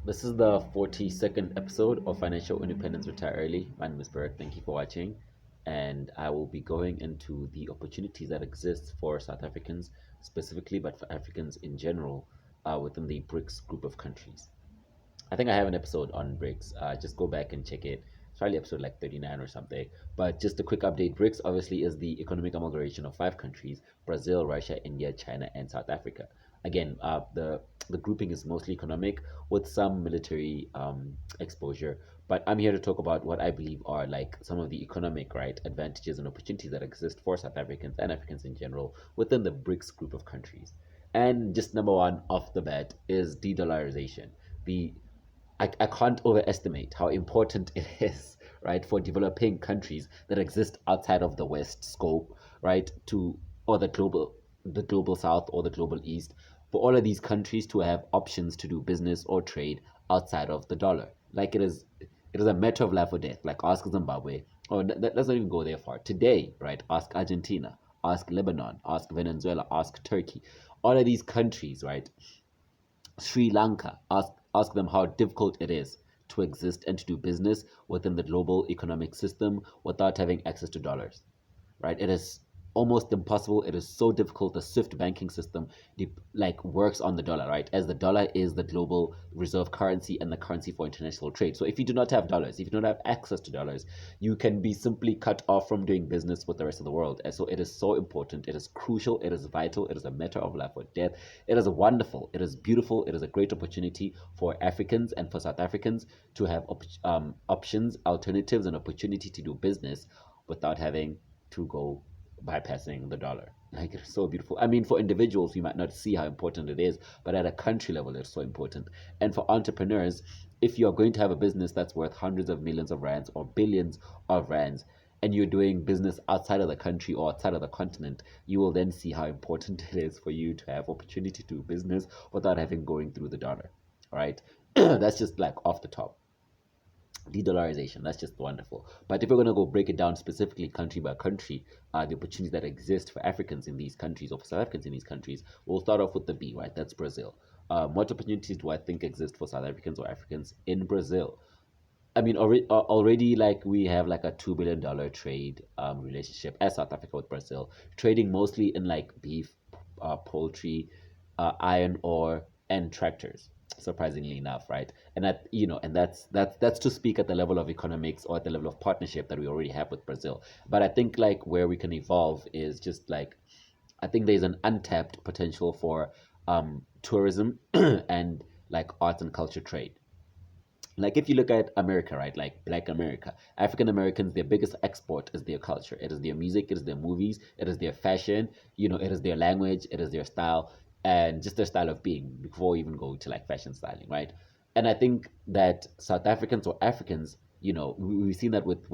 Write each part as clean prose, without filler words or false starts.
This is the 42nd episode of Financial Independence Retire Early. My name is Bert. Thank you for watching. And I will be going into the opportunities that exist for South Africans specifically, but for Africans in general within the BRICS group of countries. I think I have an episode on BRICS. Just go back and check it. It's probably episode like 39 or something. But just a quick update, BRICS obviously is the economic amalgamation of five countries: Brazil, Russia, India, China, and South Africa. Again, the grouping is mostly economic with some military exposure. But I'm here to talk about what I believe are like some of the economic right advantages and opportunities that exist for South Africans and Africans in general within the BRICS group of countries. And just number one off the bat is de-dollarization. The I can't overestimate how important it is, right, for developing countries that exist outside of the West scope, right, to or the global South or the global East, for all of these countries to have options to do business or trade outside of the dollar. Like it is a matter of life or death. Like ask Zimbabwe, or let's not even go there far. Today, right, ask Argentina, ask Lebanon, ask Venezuela, ask Turkey. All of these countries, right, Sri Lanka, ask them how difficult it is to exist and to do business within the global economic system without having access to dollars, right? It is almost impossible. It is so difficult. The SWIFT banking system like works on the dollar, right? As the dollar is the global reserve currency and the currency for international trade. So if you do not have dollars, if you don't have access to dollars, you can be simply cut off from doing business with the rest of the world. And so it is so important. It is crucial. It is vital. It is a matter of life or death. It is wonderful. It is beautiful. It is a great opportunity for Africans and for South Africans to have options, alternatives, and opportunity to do business without having to go bypassing the dollar. Like it's so beautiful. I mean, for individuals, we might not see how important it is, but at a country level, it's so important. And for entrepreneurs, if you're going to have a business that's worth hundreds of millions of rands or billions of rands, and you're doing business outside of the country or outside of the continent, you will then see how important it is for you to have opportunity to do business without having going through the dollar. All right, that's just like off the top. De-dollarization, that's just wonderful. But if we're going to go break it down specifically country by country, the opportunities that exist for Africans in these countries or for South Africans in these countries, we'll start off with the B, right? That's Brazil. What opportunities do I think exist for South Africans or Africans in Brazil? I mean, already like we have like a $2 billion trade relationship as South Africa with Brazil, trading mostly in like beef, poultry, iron ore, and tractors. Surprisingly enough, right? And and that's to speak at the level of economics or at the level of partnership that we already have with Brazil. But I think like where we can evolve is just like I think there's an untapped potential for tourism and like arts and culture trade. Like if you look at America, right, like Black America, African Americans, their biggest export is their culture. It is their music, it is their movies, it is their fashion, it is their language, it is their style, and just their style of being before we even go to like fashion styling, right? And I think that South Africans or Africans, we've seen that with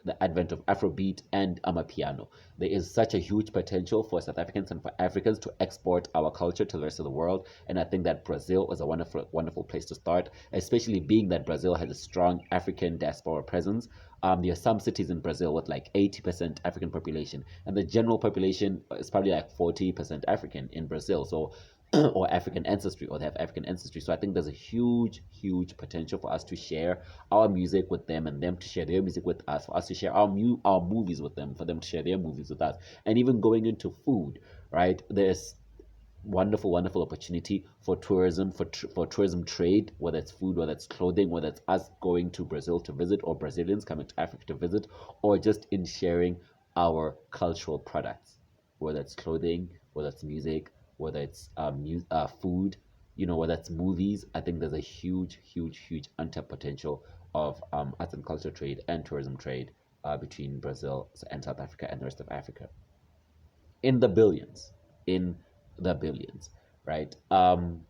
the advent of Afrobeat and Amapiano. There is such a huge potential for South Africans and for Africans to export our culture to the rest of the world. And I think that Brazil is a wonderful, wonderful place to start, especially being that Brazil has a strong African diaspora presence. There are some cities in Brazil with like 80% African population, and the general population is probably like 40% African in Brazil. So or African ancestry, or they have African ancestry. So I think there's a huge, huge potential for us to share our music with them and them to share their music with us, for us to share our movies with them, for them to share their movies with us. And even going into food, right? There's wonderful, wonderful opportunity for tourism, for tourism trade, whether it's food, whether it's clothing, whether it's us going to Brazil to visit, or Brazilians coming to Africa to visit, or just in sharing our cultural products, whether it's clothing, whether it's music, whether it's food, whether it's movies. I think there's a huge, huge, huge untapped potential of arts and culture trade and tourism trade between Brazil and South Africa and the rest of Africa in the billions, in the billions, right? On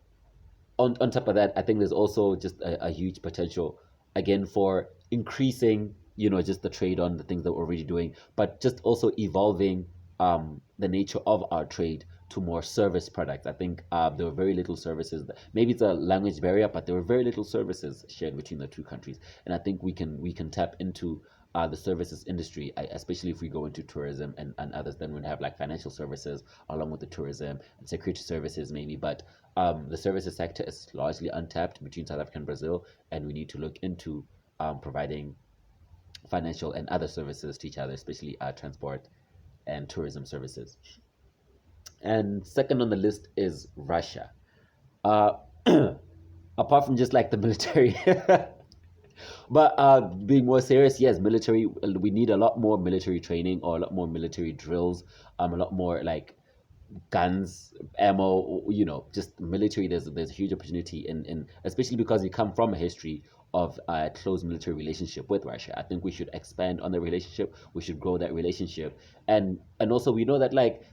top of that, I think there's also just a huge potential again for increasing, just the trade on the things that we're already doing, but just also evolving the nature of our trade to more service products. I think there were very little services. Maybe it's a language barrier, but there were very little services shared between the two countries, and I think we can tap into the services industry, especially if we go into tourism and others. Then we'd have like financial services along with the tourism and security services maybe. But the services sector is largely untapped between South Africa and Brazil, and we need to look into providing financial and other services to each other, especially transport and tourism services. And second on the list is Russia. Uh, apart from just like the military, but being more serious, yes, military. We need a lot more military training or a lot more military drills. A lot more like guns, ammo. Just military. There's a huge opportunity in especially because we come from a history of a close military relationship with Russia. I think we should expand on the relationship. We should grow that relationship, and also we know that like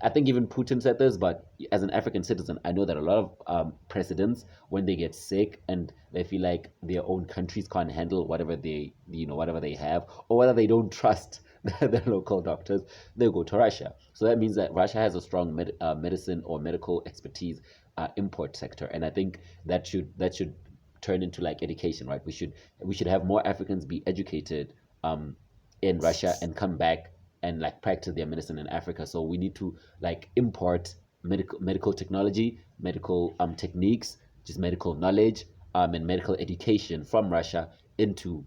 I think even Putin said this, but as an African citizen, I know that a lot of presidents, when they get sick and they feel like their own countries can't handle whatever they have, or whether they don't trust the local doctors, they go to Russia. So that means that Russia has a strong medicine or medical expertise import sector, and I think that should turn into like education, right? We should have more Africans be educated in Russia and come back and like practice their medicine in Africa. So we need to like import medical technology, medical techniques, just medical knowledge, and medical education from Russia into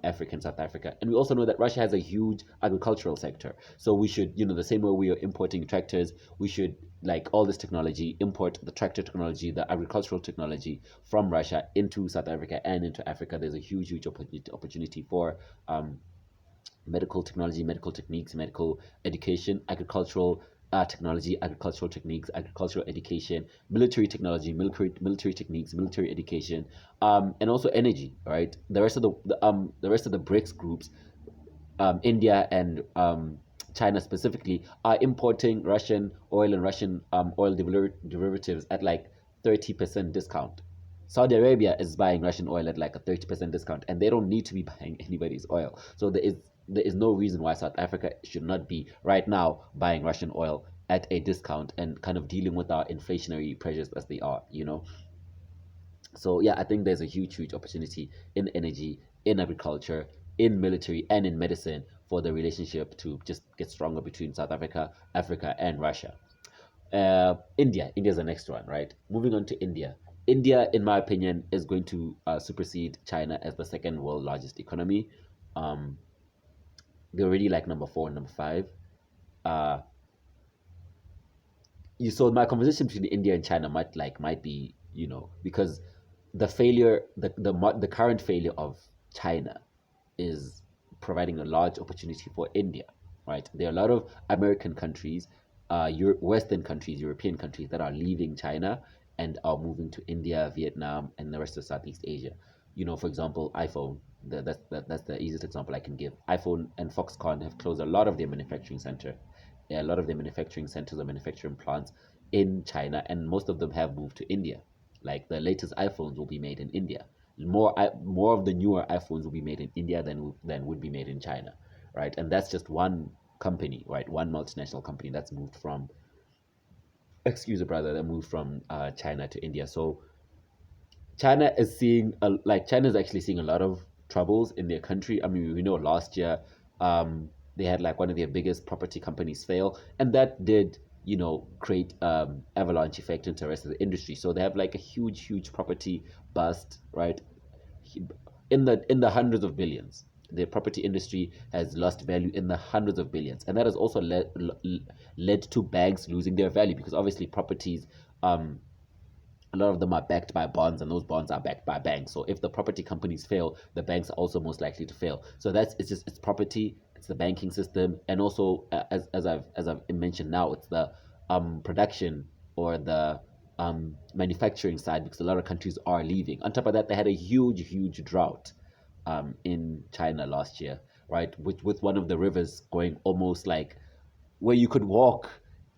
Africa and South Africa. And we also know that Russia has a huge agricultural sector. So we should, the same way we are importing tractors, we should like all this technology, import the tractor technology, the agricultural technology from Russia into South Africa and into Africa. There's a huge opportunity for medical technology, medical techniques, medical education, agricultural technology, agricultural techniques, agricultural education, military technology, military techniques, military education, and also energy. Right, the rest of the BRICS groups, India and China specifically, are importing Russian oil and Russian oil derivatives at like 30% discount. Saudi Arabia is buying Russian oil at like a 30% discount, and they don't need to be buying anybody's oil. So there is no reason why South Africa should not be right now buying Russian oil at a discount and kind of dealing with our inflationary pressures as they are. So yeah, I think there's a huge opportunity in energy, in agriculture, in military, and in medicine for the relationship to just get stronger between South Africa, Africa, and Russia. India's the next one, right? Moving on to India. India, in my opinion, is going to supersede China as the second world largest economy. Um, they're already like number four and number five. Uh, my conversation between India and China might be because the current failure of China is providing a large opportunity for India, right? There are a lot of American countries, Western countries, European countries that are leaving China and are moving to India, Vietnam, and the rest of Southeast Asia. For example, iPhone. That's the easiest example I can give. iPhone and Foxconn have closed a lot of their manufacturing centers or manufacturing plants in China, and most of them have moved to India. Like the latest iPhones will be made in India. More of the newer iPhones will be made in India than would be made in China, right? And that's just one company, right? One multinational company that's moved from, excuse me, brother, that moved from China to India. So China is actually seeing a lot of troubles in their country. I mean, we know last year they had like one of their biggest property companies fail, and that did create avalanche effect into the rest of the industry. So they have like a huge property bust, right? In the hundreds of billions. The property industry has lost value in the hundreds of billions, and that has also led to banks losing their value because obviously properties a lot of them are backed by bonds, and those bonds are backed by banks. So if the property companies fail, the banks are also most likely to fail. So it's property, it's the banking system, and also as I've mentioned now, it's the production or the manufacturing side, because a lot of countries are leaving. On top of that, they had a huge drought in China last year, right? With one of the rivers going almost like where you could walk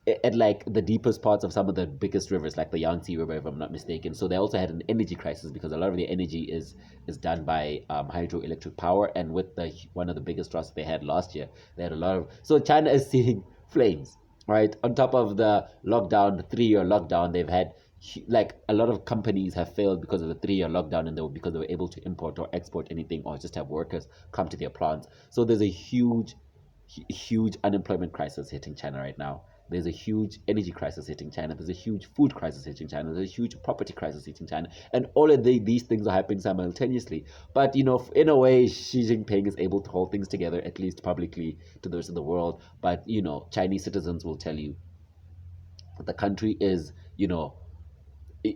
at like the deepest parts of some of the biggest rivers, like the Yangtze River, if I'm not mistaken. So they also had an energy crisis because a lot of the energy is done by hydroelectric power, and with the one of the biggest droughts they had last year, they had a lot of. So China is seeing flames, right? On top of the lockdown, the 3-year lockdown, they've had like a lot of companies have failed because of the 3 year lockdown, and because they were able to import or export anything or just have workers come to their plants. So there's a huge unemployment crisis hitting China right now. There's a huge energy crisis hitting China. There's a huge food crisis hitting China. There's a huge property crisis hitting China. And all of these things are happening simultaneously. But, in a way, Xi Jinping is able to hold things together, at least publicly, to the rest of the world. But, Chinese citizens will tell you that the country is,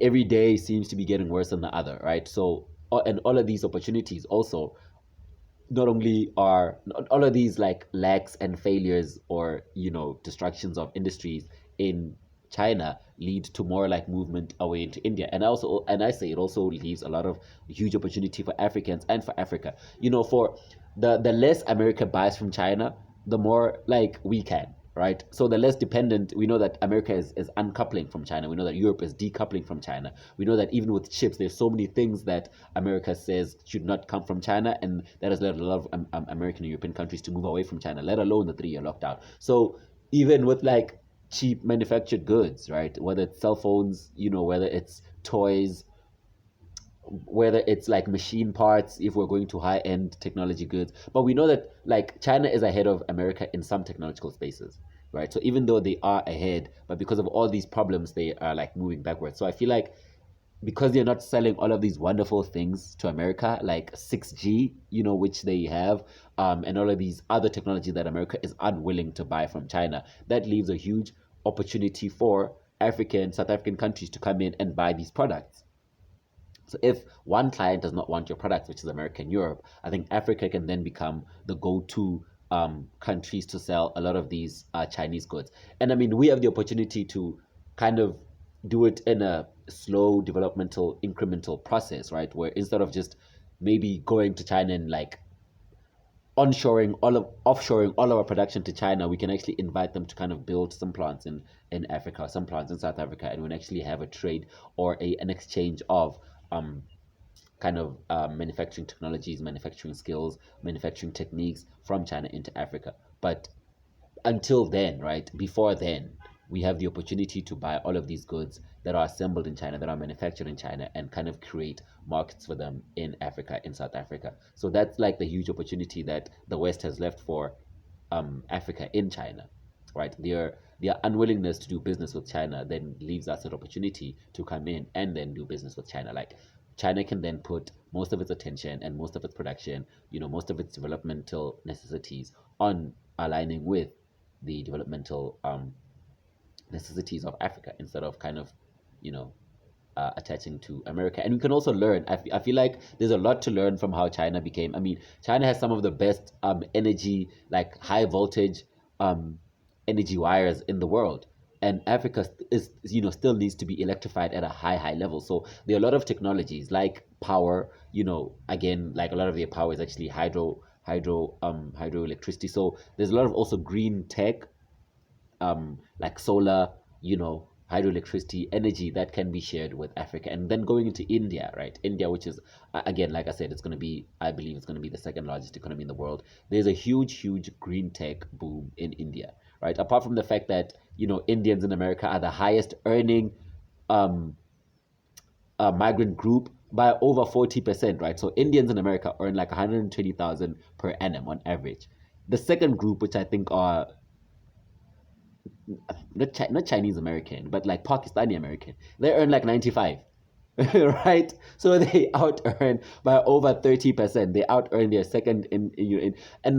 every day seems to be getting worse than the other, right? So, and all of these opportunities also not only are all of these like lacks and failures or destructions of industries in China lead to more like movement away into India. And I say it also leaves a lot of huge opportunity for Africans and for Africa. For the less America buys from China, the more like we can, right? So the less dependent, we know that America is uncoupling from China. We know that Europe is decoupling from China. We know that even with chips, there's so many things that America says should not come from China, and that has led a lot of American and European countries to move away from China, let alone the 3 year lockdown. So even with like cheap manufactured goods, right? Whether it's cell phones, whether it's toys, whether it's like machine parts, if we're going to high end technology goods. But we know that like China is ahead of America in some technological spaces, right? So even though they are ahead, but because of all these problems, they are like moving backwards. So I feel like because they're not selling all of these wonderful things to America, like 6G, which they have, and all of these other technology that America is unwilling to buy from China, that leaves a huge opportunity for South African countries to come in and buy these products. So if one client does not want your products, which is America and Europe, I think Africa can then become the go-to countries to sell a lot of these Chinese goods. And I mean, we have the opportunity to kind of do it in a slow developmental incremental process, right? Where instead of just maybe going to China and like offshoring all of our production to China, we can actually invite them to kind of build some plants in Africa, some plants in South Africa, and we can actually have a trade or an exchange of kind of manufacturing technologies, manufacturing skills, manufacturing techniques from China into Africa. But until then, right, before then, we have the opportunity to buy all of these goods that are assembled in China, that are manufactured in China, and kind of create markets for them in Africa, in South Africa. So that's like the huge opportunity that the West has left for Africa in China, right? Their unwillingness to do business with China then leaves us an opportunity to come in and then do business with China. Like China can then put most of its attention and most of its production, most of its developmental necessities on aligning with the developmental necessities of Africa instead of kind of, you know, attaching to America. And we can also learn. I feel like there's a lot to learn from how China became. I mean, China has some of the best energy, like high voltage um, energy wires in the world. And Africa is, still needs to be electrified at a high level. So there are a lot of technologies like power, again, like a lot of their power is actually hydroelectricity. So there's a lot of also green tech, like solar, hydroelectricity energy that can be shared with Africa. And then going into India, right? India, which is, again, like I said, I believe it's going to be the second largest economy in the world. There's a huge green tech boom in India, right? Apart from the fact that, Indians in America are the highest earning um, migrant group by over 40%, right? So Indians in America earn like 120,000 per annum on average. The second group, which I think are not Chinese American, but like Pakistani American. They earn like 95, right? So they out earn by over 30%. They out earn their second and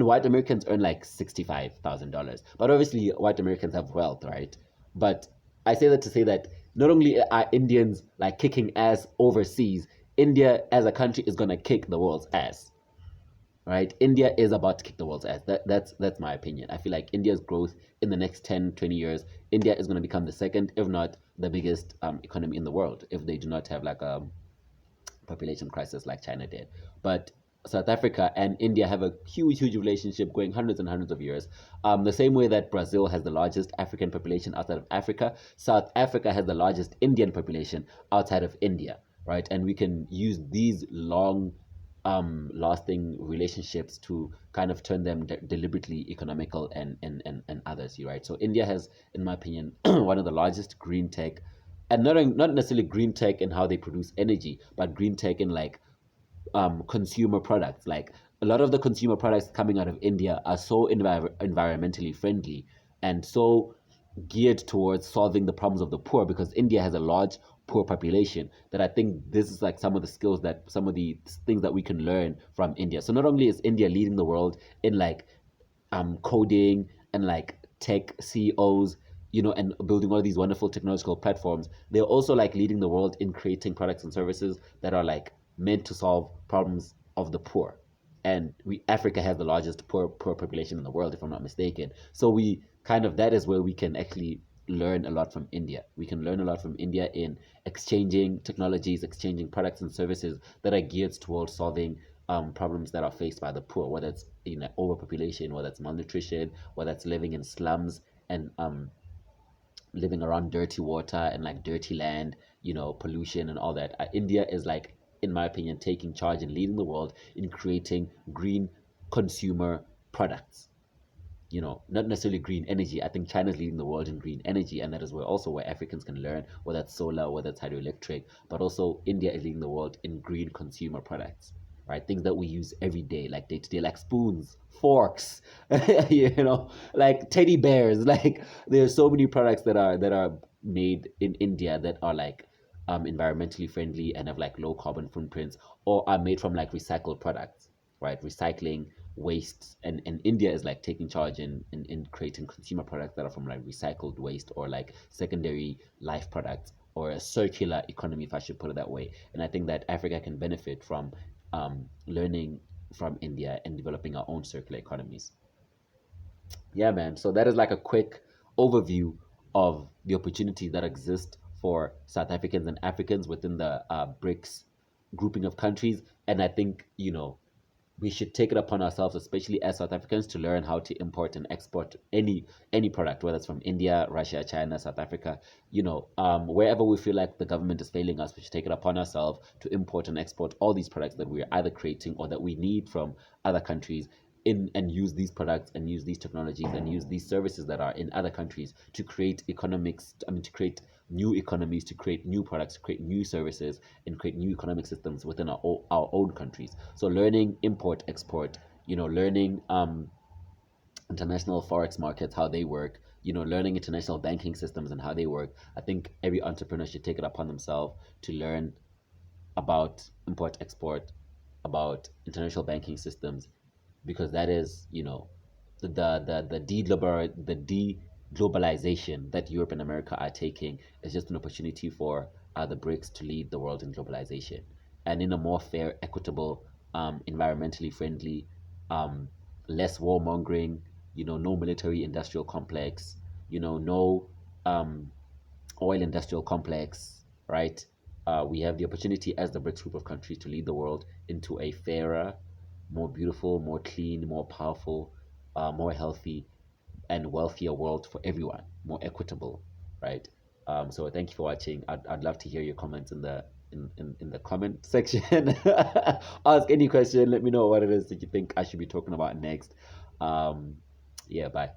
white Americans earn like $65,000. But obviously, white Americans have wealth, right? But I say that to say that not only are Indians like kicking ass overseas, India as a country is gonna kick the world's ass, right? India is about to kick the world's ass. That's my opinion. I feel like India's growth in the next 10, 20 years, India is going to become the second, if not the biggest economy in the world, if they do not have like a population crisis like China did. But South Africa and India have a huge relationship going hundreds and hundreds of years. The same way that Brazil has the largest African population outside of Africa, South Africa has the largest Indian population outside of India, right? And we can use these long lasting relationships to kind of turn them deliberately economical and others, right? So India has, in my opinion, one of the largest green tech and not necessarily green tech in how they produce energy, but green tech in like consumer products. Like a lot of the consumer products coming out of India are so environmentally friendly and so geared towards solving the problems of the poor, because India has a large poor population, that I think this is like some of the skills that some of the things that we can learn from India. So not only is India leading the world in like coding and like tech CEOs, and building all these wonderful technological platforms, they're also like leading the world in creating products and services that are like meant to solve problems of the poor. And Africa has the largest poor population in the world, if I'm not mistaken. So we kind of that is where we can actually learn a lot from India. We can learn a lot from India in exchanging technologies, exchanging products and services that are geared towards solving problems that are faced by the poor, whether it's overpopulation, whether it's malnutrition, whether it's living in slums and living around dirty water and like dirty land, pollution and all that. India is like, in my opinion, taking charge and leading the world in creating green consumer products. Not necessarily green energy. I think China's leading the world in green energy, and that is where Africans can learn, whether it's solar, whether it's hydroelectric, but also India is leading the world in green consumer products, right? Things that we use every day, like day to day, like spoons, forks, like teddy bears. Like there's so many products that are made in India that are like environmentally friendly and have like low carbon footprints, or are made from like recycled products, right? Recycling waste, and India is like taking charge in creating consumer products that are from like recycled waste, or like secondary life products, or a circular economy, if I should put it that way. And I think that Africa can benefit from learning from India and developing our own circular economies. Yeah, man. So that is like a quick overview of the opportunities that exist for South Africans and Africans within the BRICS grouping of countries. And I think, we should take it upon ourselves, especially as South Africans, to learn how to import and export any product, whether it's from India, Russia, China, South Africa. Wherever we feel like the government is failing us, we should take it upon ourselves to import and export all these products that we're either creating or that we need from other countries, in and use these products and use these technologies and use these services that are in other countries to create economics. I mean, to create new economies, to create new products, to create new services, and create new economic systems within our own countries. So learning import, export, learning international forex markets, how they work, learning international banking systems and how they work. I think every entrepreneur should take it upon themselves to learn about import, export, about international banking systems, because that is, the deglobalization that Europe and America are taking is just an opportunity for the BRICS to lead the world in globalization, and in a more fair, equitable, environmentally friendly, um, less warmongering, no military industrial complex, no oil industrial complex, right? We have the opportunity as the BRICS group of countries to lead the world into a fairer, more beautiful, more clean, more powerful, more healthy, and wealthier world for everyone, more equitable, right? So thank you for watching. I'd love to hear your comments in the comment section. Ask any question. Let me know what it is that you think I should be talking about next. Yeah, bye.